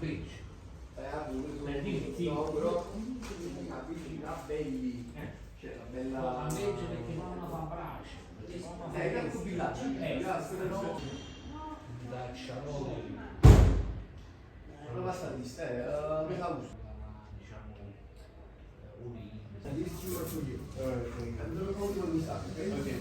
beach. No, però avvicina belli. C'è la bella. A legge perché non fa brace. Ecco il villaggio. Da Sciaroli. Non basta di ste, me la uso. Diciamo unì. This you are for you. I'm gonna call you on this app, okay? Okay.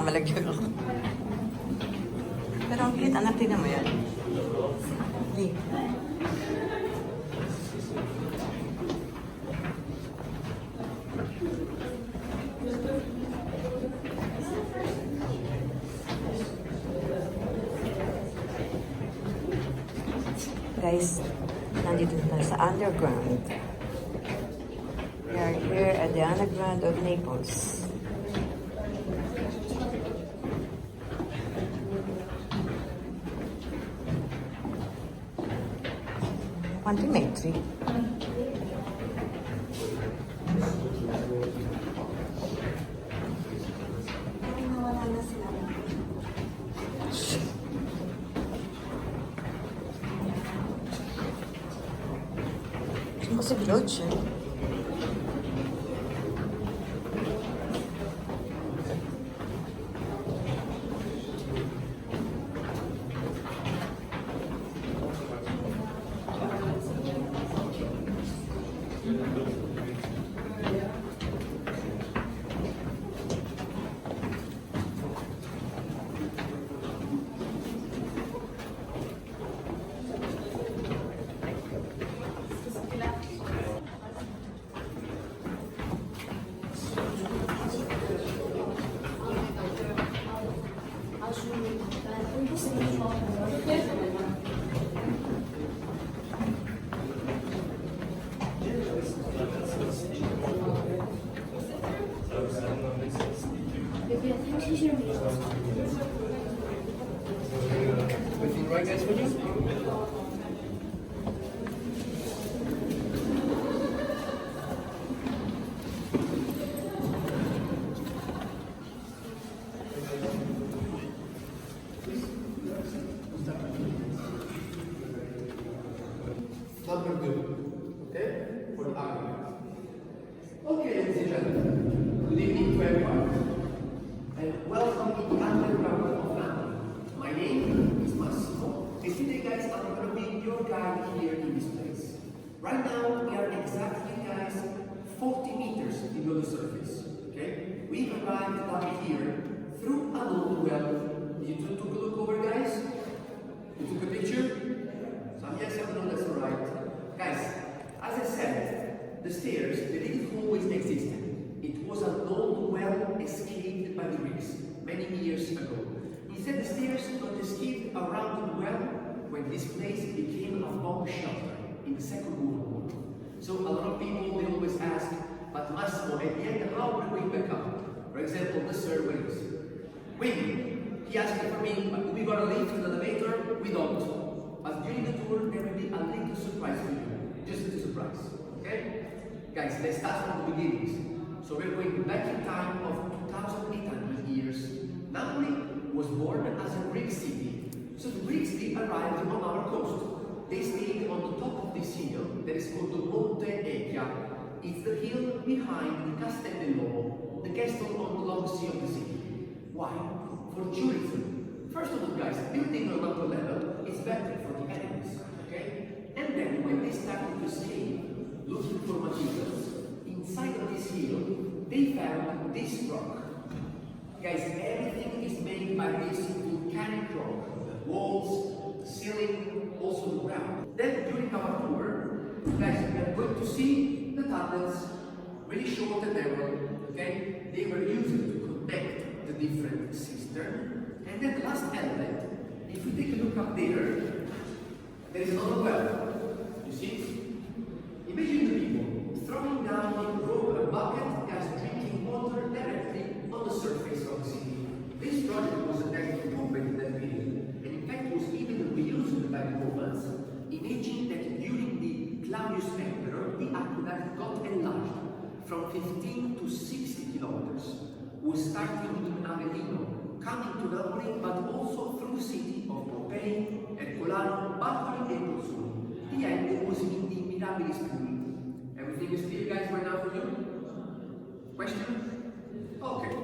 Malagyan ako. Pero ang cute, anak, tignan mo yan. Hey. Guys, nandito na sa underground. We are here at the underground of Naples. Quanti metri? Sono così veloci. Everything right, guys, for you? Number 2, okay? For the argument. Okay, ladies and gentlemen, good evening to everyone, and welcome to the underground of Naples. My name is Massimo, and today, guys, I'm going to be your guide here in this place. Right now, we are exactly, guys, 40 meters below the surface, okay? We arrived down here through a little well. You took a look over, guys? You took a picture? Some yes, some no, that's alright. Guys, as I said, the stairs, they didn't always exist. by the Greeks many years ago. Instead, the stairs got escaped around the well when this place became a bomb shelter in the Second World War. So a lot of people, they always ask, but Massimo, at the end, how will we back up? For example, the Sir Willis. When he asked for me, do we got a lift in the elevator? We don't. But during the tour, there will be a little surprise for you. Just a surprise. Okay? Guys, let's start from the beginnings. So we're going back in time of 2,800 years. Napoli was born as a Greek city. So the Greeks, they arrived on our coast. They stayed on the top of this hill that is called the Monte Echia. It's the hill behind the Castel dell'Uomo, the castle on the long sea of the city. Why? For tourism. First of all, guys, building on upper level is better for the enemies, okay? And then when they started to escape, looking for materials, inside of this hill, they found this rock. Guys, everything is made by this volcanic rock. The walls, the ceiling, also the ground. Then during our tour, guys, we are going to see the tunnels, really short and narrow, okay? They were used to connect the different cisterns. And then the last element, if we take a look up there is another well. You see? Imagine the people throwing down in rope a bucket as drinking water directly on the surface of the city. This project was an actual improvement in that period, and in fact was even reused by the Romans, imagine that during the Claudius Emperor, the aqueduct got enlarged from 15 to 60 kilometers, was starting in Avellino, coming to Napoli, but also through city of Pompeii, Ercolano, Bacoli, and Pozzuoli. The end was in the Mirabilis pool. Everything is clear, guys, right now for you? Question? Okay.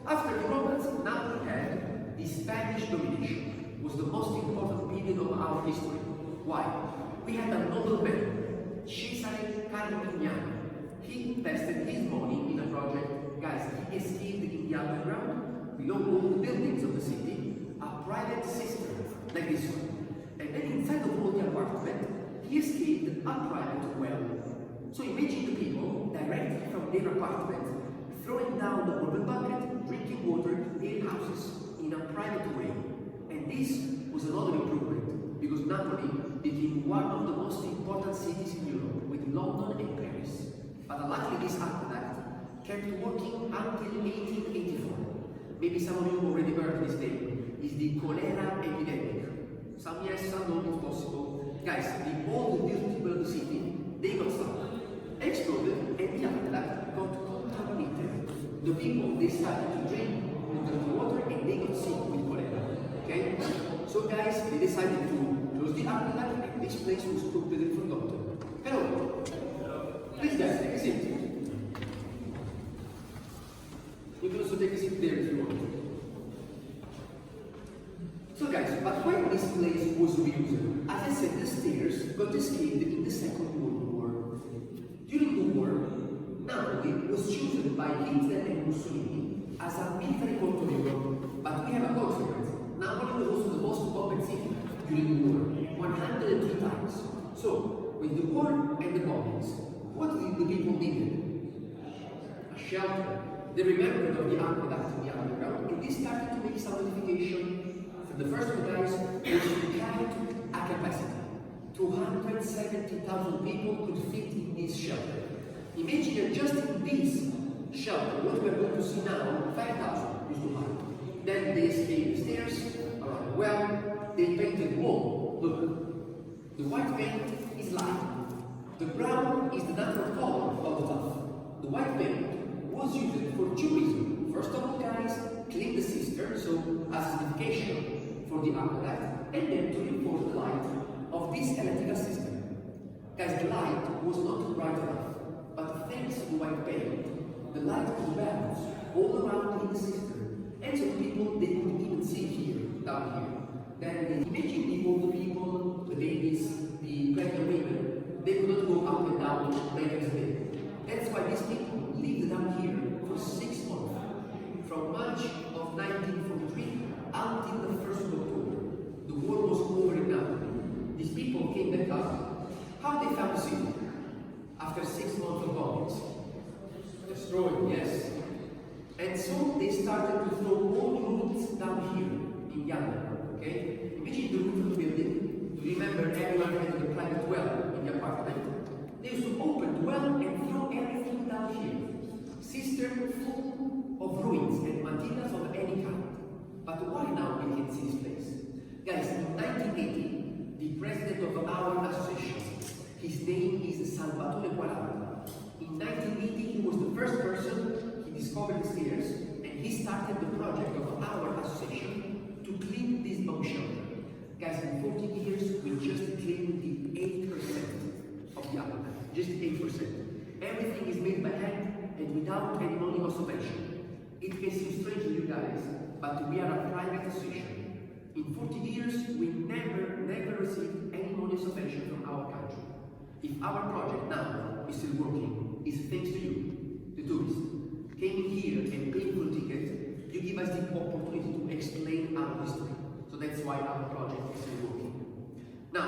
After the Romans, Napoli had the Spanish domination. It was the most important period of our history. Why? We had a nobleman, Cesare Carmignano. He invested his money in a project. Guys, he escaped in the underground, below all the buildings of the city, a private cistern, like this one. And then inside of all the apartment, he escaped a private well. So imagine the people, directly from their apartment, throwing down the water bucket, drinking water in their houses, in a private way. And this was another improvement, because Napoli became one of the most important cities in Europe, with London and Paris. But luckily this aqueduct kept working until 1884. Maybe some of you already heard this name. It's the cholera epidemic. Some yes, some no, it's possible. Guys, all the dirty people of the city, they got stuck, exploded, and the aqueduct got contaminated. The people, they started to drink dirty water and they got sick with cholera. Okay? So guys, they decided to close the aqueduct and this place was completely forgotten. Hello. Please guys, take a seat. You can also take a seat there if you want. So guys, but when this place was reused, as I said, the stairs got escaped in the Second World War. During the war, Napoli was chosen by Hitler and Mussolini as a military port of Europe, but we have a consequence. Napoli was also the most bombed city during the war, 103 times. So, with the war and the bombings, what did the people need? A shelter. They remembered of the aqueduct in the underground, and they started to make some modification. The first one, guys, was to carry a capacity. 270,000 people could fit in this shelter. Imagine that just in this shelter, what we are going to see now, 5,000 used to have. Then they escaped the stairs around the well, they painted the wall. Look, the white paint is light. The brown is the natural color of the tuff. The white paint was used for two reasons. First of all, guys, clean the cistern, so acidification for the aqueduct, and then to reinforce the light of this electrical system. Guys, the light was not bright enough, but thanks to the white paint, the light could bounce all around in the cistern, and so people, they could even see here, down here. Then imagine the older people, the babies, the pregnant women, they could not go up and down like as they. That's why these people lived down here for 6 months, from March of 1943 until the 1st of October. The war was over in Napoli. These people came back up. How they found the city? After 6 months of bombings. Destroyed, yes. And so they started to throw all the roots down here in the underground, okay? Imagine the roof of the building. You remember everyone had a private well in the apartment. They used to open the well and throw everything down here. Cistern full of ruins and materials of any kind. But why now we can see this place? Guys, in 1980, the president of our association, his name is Salvatore Quaranta. In 1980, he was the first person, he discovered the stairs, and he started the project of our association to clean this bomb shelter. Guys, in 40 years, we just cleaned the 8% of the island. Just 8%. Everything is made by hand and without any money or subvention. It may seem strange to you guys, but we are a private association. In 40 years, we never received any money subvention from our country. If our project now is still working, it's thanks to you, the tourists. Came in here and paid for a ticket, you give us the opportunity to explain our history. So that's why our project is still working. Now,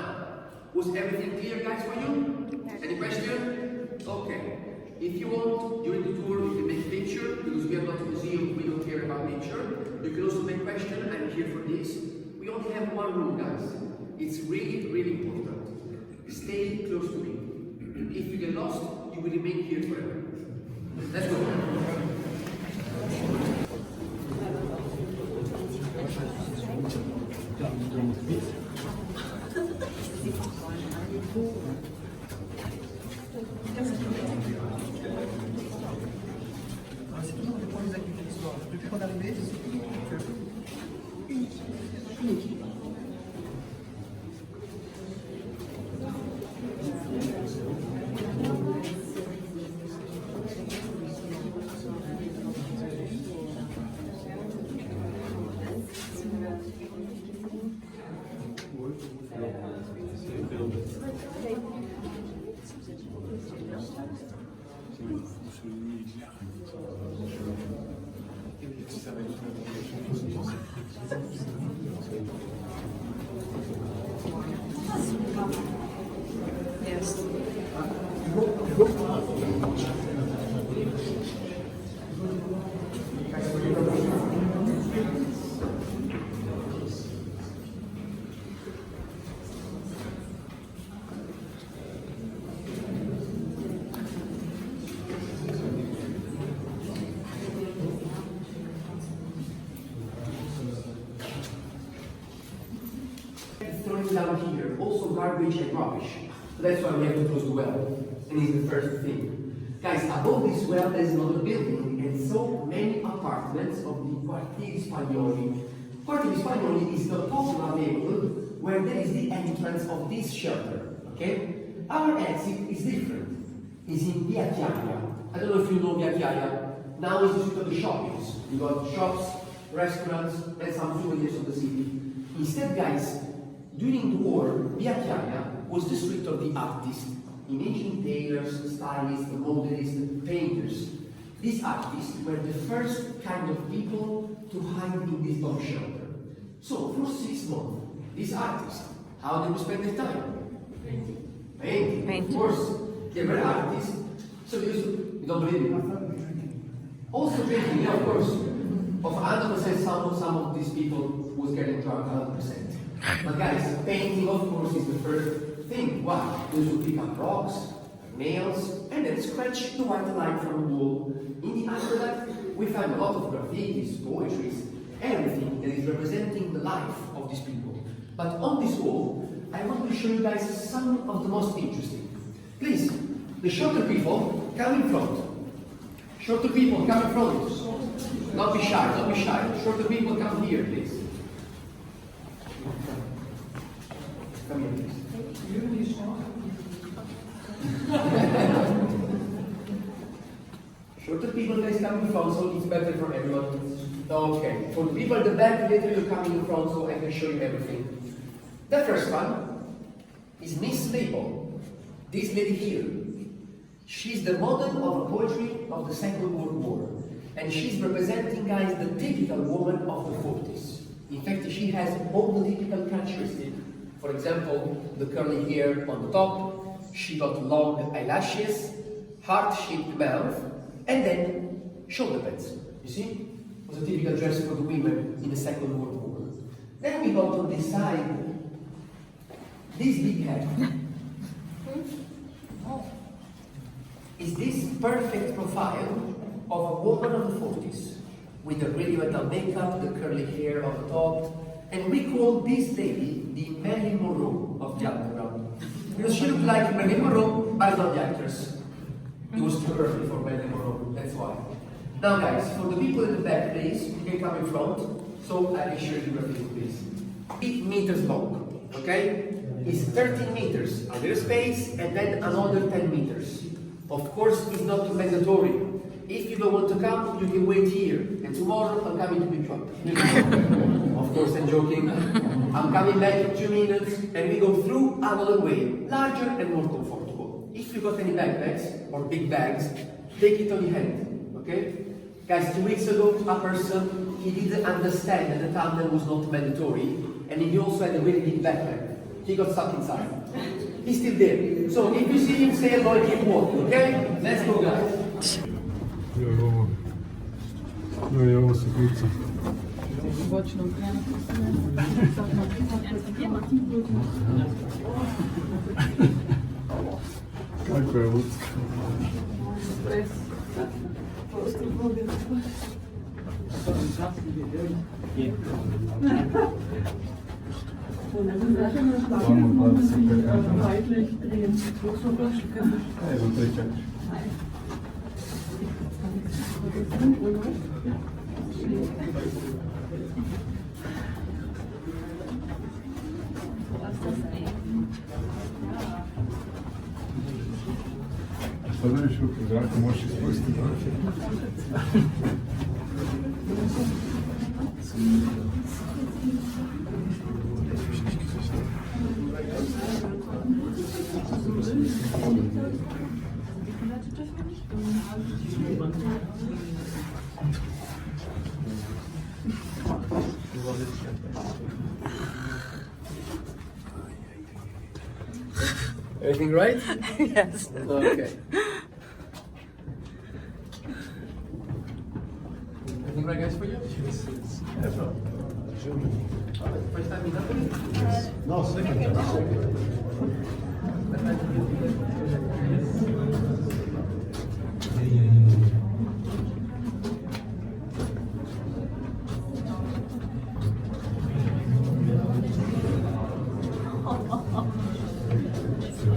was everything clear, guys, for you? Any question? Okay. If you want, during the tour, you can make a picture, because we are not a museum, we don't care about nature. You can also make questions, I'm here for this. We only have one rule, guys. It's really, really important. Stay close to me. If you get lost, you will remain here forever. Let's go. C'est toujours des premiers acquis de l'histoire. Depuis qu'on est arrivé, c'est unique. Yes. Throwing down here, also garbage and rubbish. So that's why we have to close the well. And it's the first thing. Guys, above this well there is another building and so many apartments of the Quartieri Spagnoli. Quartieri Spagnoli is the popular neighborhood where there is the entrance of this shelter. Okay? Our exit is different. It's in Via Chiaia. I don't know if you know Via Chiaia. Now it's the street of the shoppings. You got shops, restaurants, and some souvenirs of the city. Instead, guys, during the war, Via Chiaia was the street of the artists, imaging tailors, stylists, modelists, painters. These artists were the first kind of people to hide in this bomb shelter. So, for 6 months, these artists, how they would spend their time? Painting. Of course, they were artists, so they used to, you don't believe me? Also painting, yeah, of course. Of 100%, some of these people was getting drunk 100%. But guys, painting, of course, is the first thing. Why? Those who pick up rocks, nails, and then scratch the white line from the wall. In the aqueduct, we find a lot of graffitis, poetry, everything that is representing the life of these people. But on this wall, I want to show you guys some of the most interesting. Please, the shorter people, come in front. Shorter people, come in front. Don't be shy, don't be shy. Shorter people, come here, please. Come here, please. Shorter people, guys, come in front, so it's better for everyone. Okay, for the people at the back, later you're coming in front, so I can show you everything. The first one is Miss Maple. This lady here. She's the model of poetry of the Second World War. And she's representing, guys, the typical woman of the 40s. In fact, she has all the typical characteristics. For example, the curly hair on the top, she got long eyelashes, heart-shaped mouth, and then shoulder pads. You see? It was a typical dress for the women in the Second World War. Then we got on this side this big head. Is this perfect profile of a woman of the 40s with the really metal makeup, the curly hair on the top, and we call this lady the Marilyn Monroe of the underground. Because she looked like Marilyn Monroe, but not the actress. It was too early for Marilyn Monroe, that's why. Now guys, for the people in the back, please, you can come in front, so I can show you your video, please. 8 meters long, okay? It's 13 meters under space, and then another 10 meters. Of course, it's not mandatory. If you don't want to come, you can wait here, and tomorrow I'm coming to pick you up. Of course, I'm joking. I'm coming back in 2 minutes, and we go through another way, larger and more comfortable. If you got any backpacks or big bags, take it on your hand, okay? Guys, 2 weeks ago, a person, he didn't understand that the tunnel was not mandatory, and he also had a really big backpack. He got stuck inside. He's still there. So if you see him, say hello and keep walking, okay? Let's go, guys. Ovo su kuca. Kako je ludska. Samo 25 metara. Evo, 3-4. Šta da viš u zraku, možeš ispustiti? Everything right? Yes. Okay. Everything right, guys, for you? Yes. First time in Napoli? Yes. No, second time.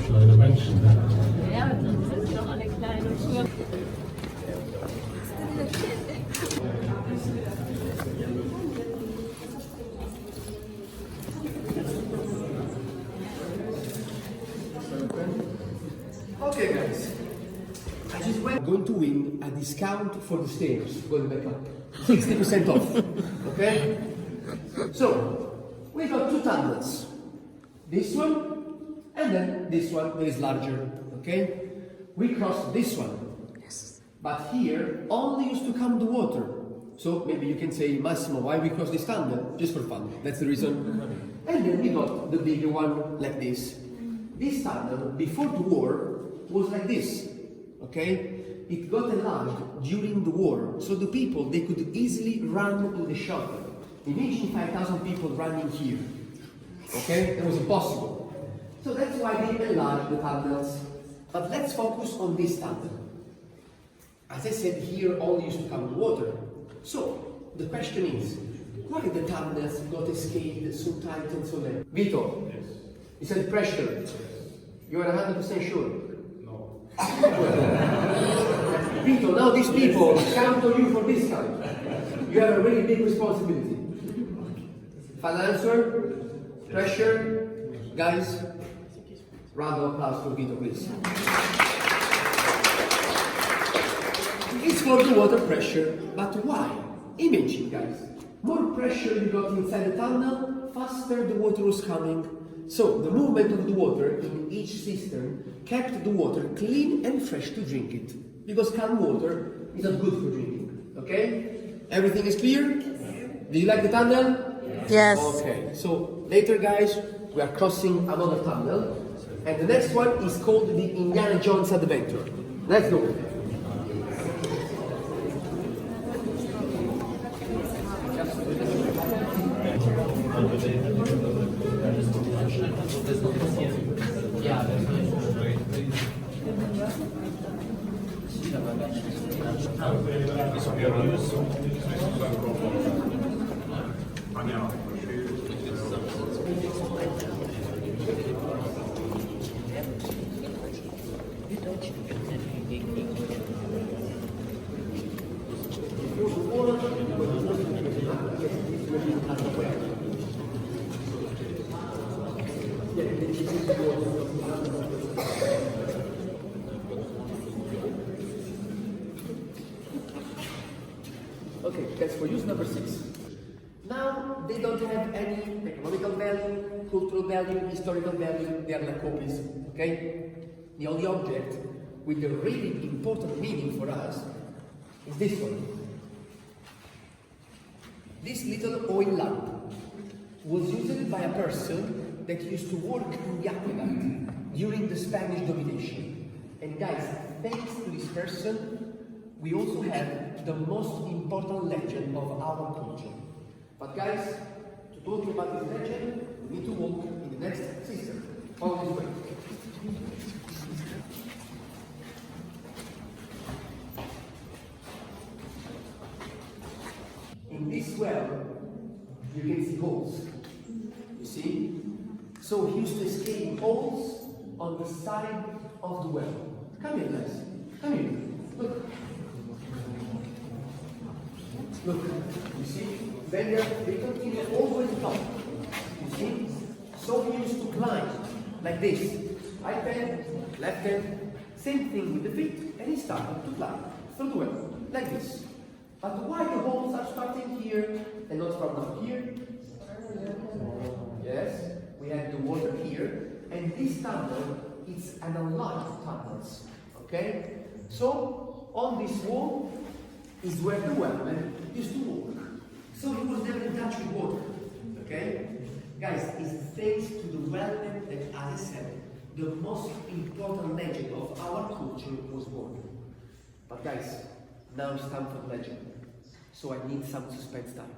Kleine Menschen. Ja, das sind doch alle klein und früher. Okay, guys. I just went. Going to win a discount for the stairs going back up. 60% off. Okay? So, we got 2 tunnels. This one. And then this one that is larger, okay? We crossed this one. Yes. But here, only used to come the water. So maybe you can say, Massimo, why we cross this tunnel? Just for fun, that's the reason. And then we got the bigger one like this. This tunnel, before the war, was like this, okay? It got enlarged during the war, so the people, they could easily run to the shelter. Imagine 5,000 people running here, okay? That was impossible. So that's why they enlarged the tunnels. But let's focus on this tunnel. As I said, here only used to come water. So the question is, why the tunnels got escaped so tight and so late? Vito, yes. You said pressure. Yes. You are 100% sure? No. Vito, now these people count on you for this kind. You have a really big responsibility. Final answer? Pressure? Guys? Round of applause for Vito, please. It's for the water pressure, but why? Imagine, guys. More pressure you got inside the tunnel, faster the water was coming. So the movement of the water in each cistern kept the water clean and fresh to drink it. Because calm water is not good for drinking. Okay? Everything is clear? Do you like the tunnel? Yes. Okay. So later, guys, we are crossing another tunnel. And the next one is called the Indiana Jones Adventure. Let's go. Okay, that's for use number 6. Now, they don't have any economical value, cultural value, historical value, they are like copies, okay? The only object with a really important meaning for us is this one. This little oil lamp was used by a person that used to work in the aqueduct during the Spanish domination. And guys, thanks to this person, we also have the most important legend of our culture. But guys, to talk about this legend, we need to walk in the next system. Follow this way. In this well, you can see holes. You see? So he used to escape holes on the side of the well. Come here, guys. Come here. Look. Look. You see? Then they continue all the way to the top. You see? So he used to climb like this. Right hand, left hand. Same thing with the feet. And he started to climb through the well. Like this. But why the holes are starting here and not from down here? Yes, we have the water here, and this tunnel is an unlocked tunnels. Okay? So on this wall is where the wellman used to walk. So he was never in touch with water. Okay? Guys, it's thanks to the wellman that, as I said, the most important legend of our culture was born. But guys, now it's time for the legend. So I need some suspense time.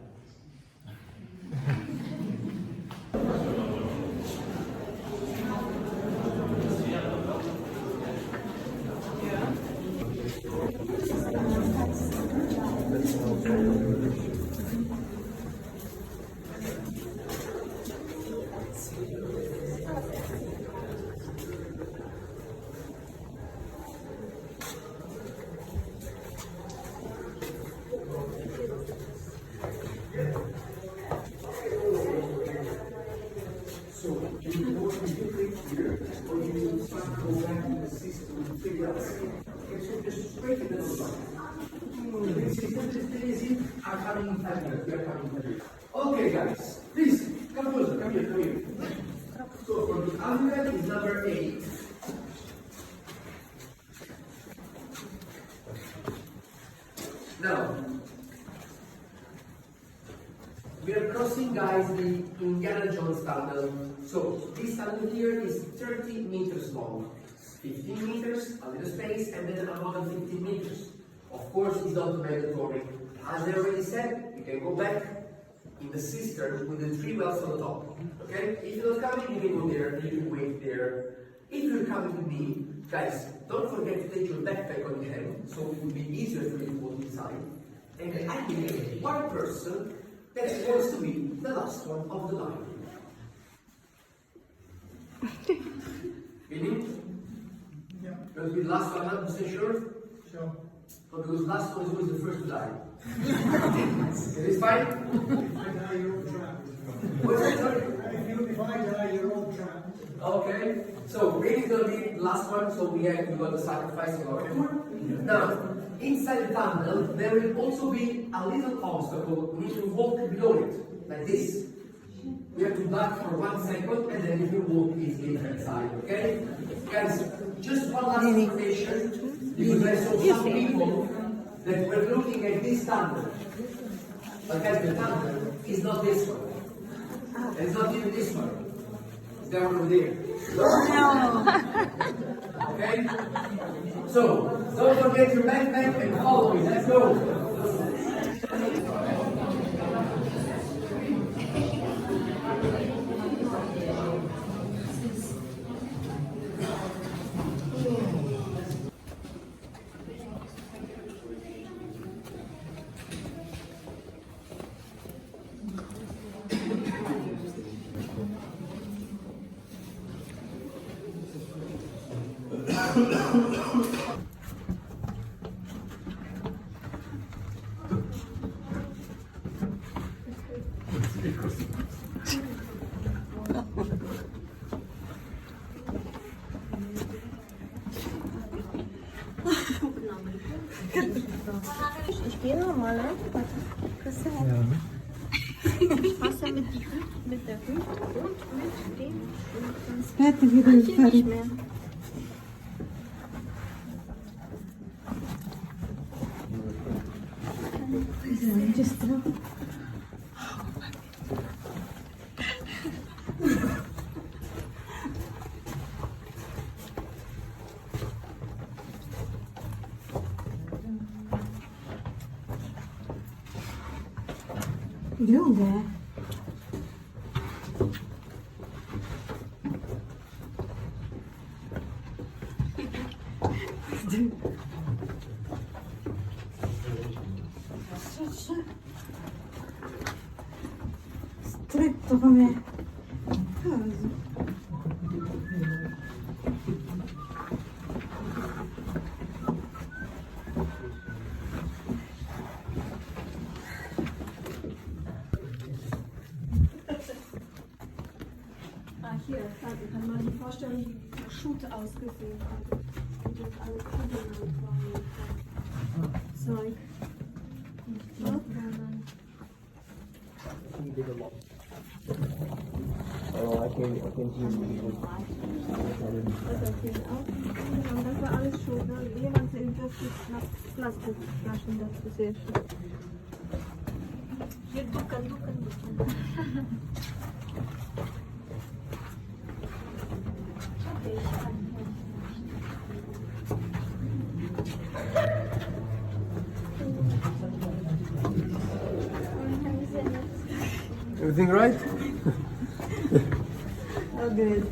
Okay, guys, please come closer. Come here, come here. So for the alphabet is number 8. Now we are crossing, guys, the Indiana Jones tunnel. So this tunnel here is 30 meters long, 15 meters, a little space, and then another 15 meters. Of course, it's not mandatory. As I already said, you can go back in the cistern with the 3 wells on the top. Okay? If you're not coming, you can go there, you can wait there. If you're coming with me, guys, don't forget to take your backpack on your hand, so it will be easier for you to walk inside. And I believe one person that wants to be the last one of the line. Really? Yeah. Because the last one, 100% sure? Sure. But because last one is always the first to die. Is this fine? If I die, you're all trapped. What's that, sorry? If I die, you're all trapped. Okay, so really gonna be the last one, so we got the sacrifice of our food. Now, inside the tunnel, there will also be a little obstacle. We need to walk below it, like this. We have to duck for 1 second, and then we will walk easily inside, okay? Guys, just one last information, because I saw some people that were looking at this tunnel. But guys, the tunnel is not this one. And it's not even this one. It's down over there. Okay? So, don't forget your backpack and follow me. Let's go. Ich gehe nochmal, ne? Warte. Kriegst du hin? Ja. Wasser mit der Hüfte und mit dem. Fertig wieder Manche fertig. nicht mehr. Lunga. Stretto come caso. Hier, kann man sich vorstellen, wie der Schutt ausgesehen hat. Und das alles Kugeln waren. Zeug. Und die Wohnungen. Oh, I can hear you. Und das war alles Schutt. Ne? Jemand sehen dürfte Plastikflaschen dazu sehr schön. Hier ducken. Everything right? Oh, good.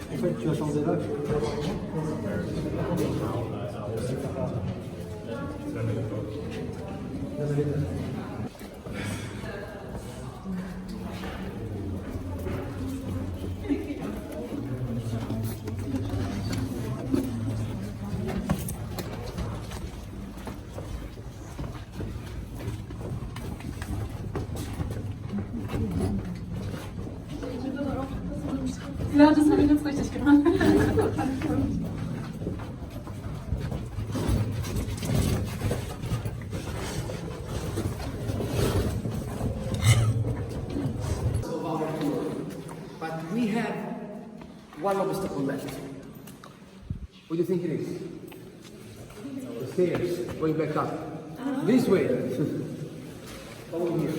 En fait, tu as changé là. Ja, das habe ich jetzt richtig gemacht. But we have one obstacle left. What do you think it is? The stairs going back up. This way. Over here.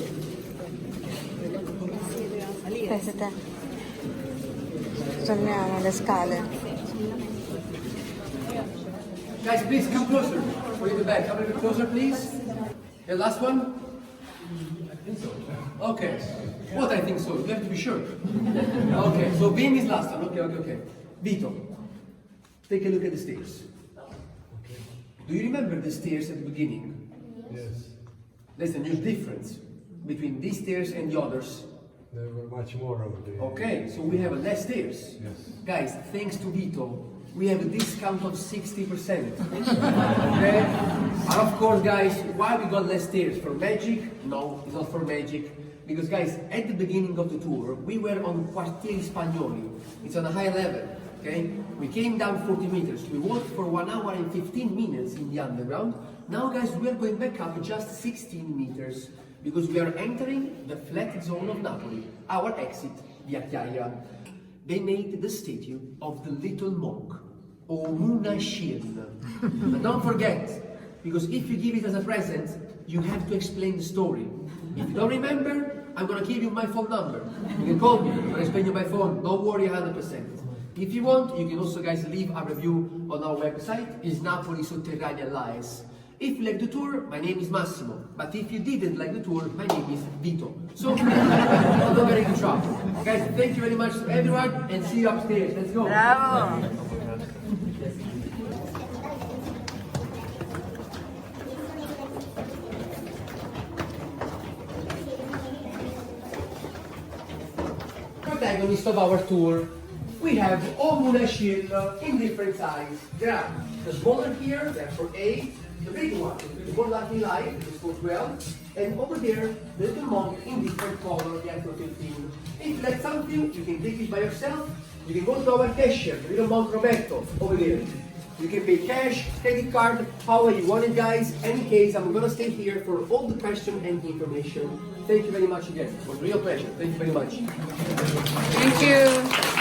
Aspetta. Torniamo le scale. Guys, please come closer. For the back. Come a bit closer, please. The last one? Okay. What I think so? You have to be sure. Okay, so Beam is last one. Okay. Vito, take a look at the stairs. Do you remember the stairs at the beginning? Yes. There's a huge difference between these stairs and the others. There were much more over there. Okay, so we have less stairs. Yes. Guys, thanks to Vito, we have a discount of 60%. Okay? And of course, guys, why we got less stairs? For magic? No, it's not for magic. Because guys, at the beginning of the tour, we were on Quartieri Spagnoli. It's on a high level, okay? We came down 40 meters. We walked for 1 hour and 15 minutes in the underground. Now guys, we are going back up just 16 meters because we are entering the flat zone of Napoli, our exit, Via Chiaia. They made the statue of the little monk, or Munashir. But don't forget, because if you give it as a present, you have to explain the story. If you don't remember, I'm gonna give you my phone number. You can call me, I'm gonna explain you by phone. Don't worry 100%. If you want, you can also guys leave a review on our website. It's Napoli Sotterranea Lies. If you like the tour, my name is Massimo. But if you didn't like the tour, my name is Vito. So, I'm not getting in trouble. Guys, thank you very much to everyone and see you upstairs. Let's go. Bravo! Protagonist of our tour, we have Omuna Shield in different sizes. There are the smaller here, they're for 8, the big one, the more lucky light, this is for 12, and over there, the little monk in different color, that's for 15. If you like something, you can take it by yourself, you can go to our cashier, the little monk Roberto, over there. You can pay cash, credit card, however you want it, guys. Any case, I'm gonna stay here for all the questions and information. Thank you very much again. It was a real pleasure. Thank you very much. Thank you.